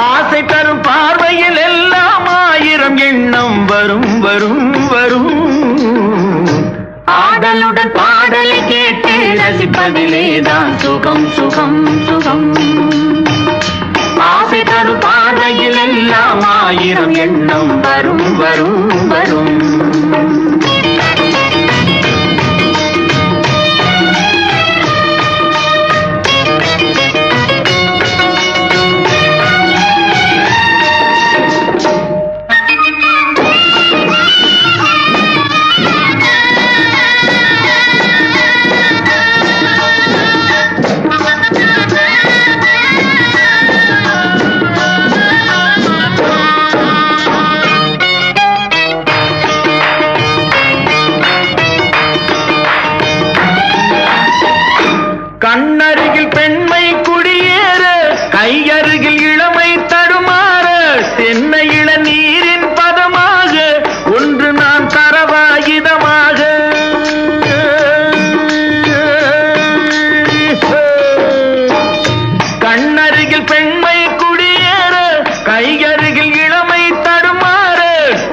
ஆசை தரும் பார்வையில் எல்லாம் ஆயிரம் எண்ணம் வரும் வரும் வரும். ஆடலுடன் பாடலை கேட்டு ரசிப்பதிலேதான் சுகம் சுகம் சுகம். ஆசை தரும் பார்வையில் எல்லாம் ஆயிரம் எண்ணம் வரும் வரும் வரும். கண்ணருகில் பெண்மை குடியேற, கையருகில் இளமை தடுமாற, தென்னை இளநீரின் பதமாக ஒன்று நான் தரவாயுதமாக. கண்ணருகில் பெண்மை குடியேற, கையருகில் இளமை தடுமாற,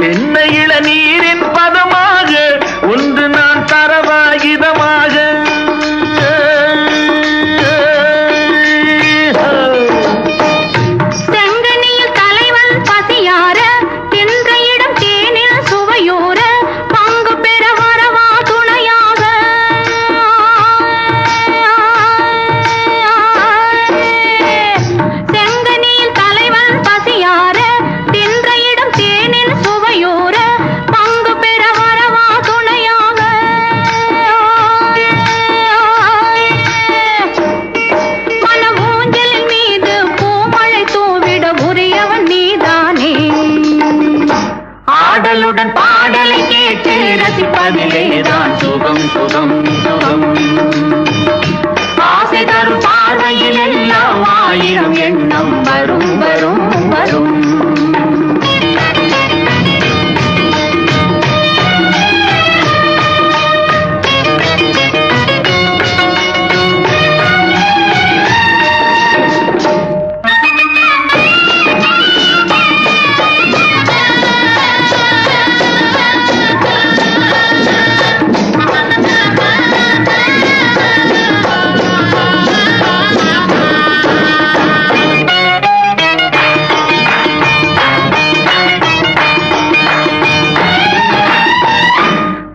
தென்னை இளநீரின் பதமாக ஒன்று நான் தரவாயுதமாக. ஆடலுடன் பாடலை கேட்டு ரசிப்பதிலேதான் சுகம் சுகம் சுகம். ஆசை தரும் பார்வையில் எல்லாம் ஆயிரம் எண்ணம் வரும் வரும் வரும்.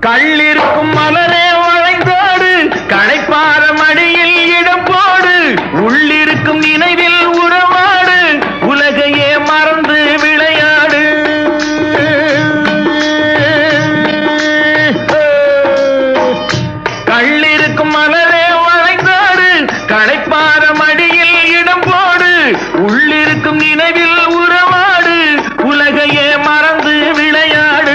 கள்ளிருக்கும் மலரே வளைந்தோடு, களைப்பார மடியில் இடம் போடு, உள்ளிருக்கும் நினைவில் உறவாடு, உலகையே மறந்து விளையாடு. கள்ளிருக்கும் மலரே வளைந்தோடு, களைப்பார மடியில் இடம் போடு, உள்ளிருக்கும் நினைவில் உறவாடு, உலகையே மறந்து விளையாடு.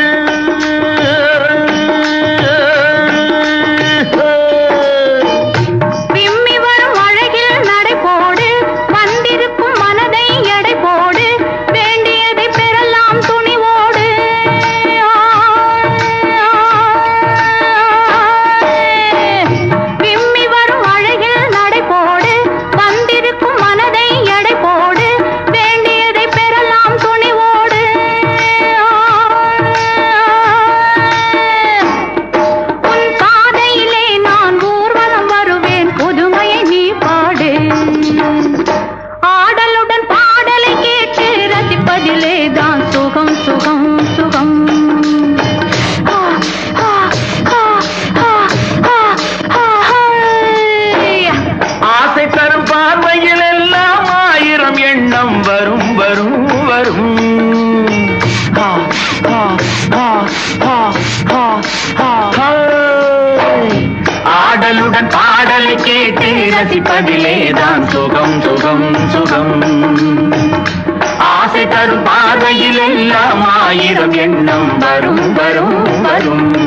வரும் வரும் வரும். ஆடலுடன் பாடலை கேட்டு ரசிப்பதிலேதான் சுகம் சுகம் சுகம். ஆசை தரும் பார்வையில் எல்லாம் ஆயிரம் எண்ணம் வரும் வரும் வரும்.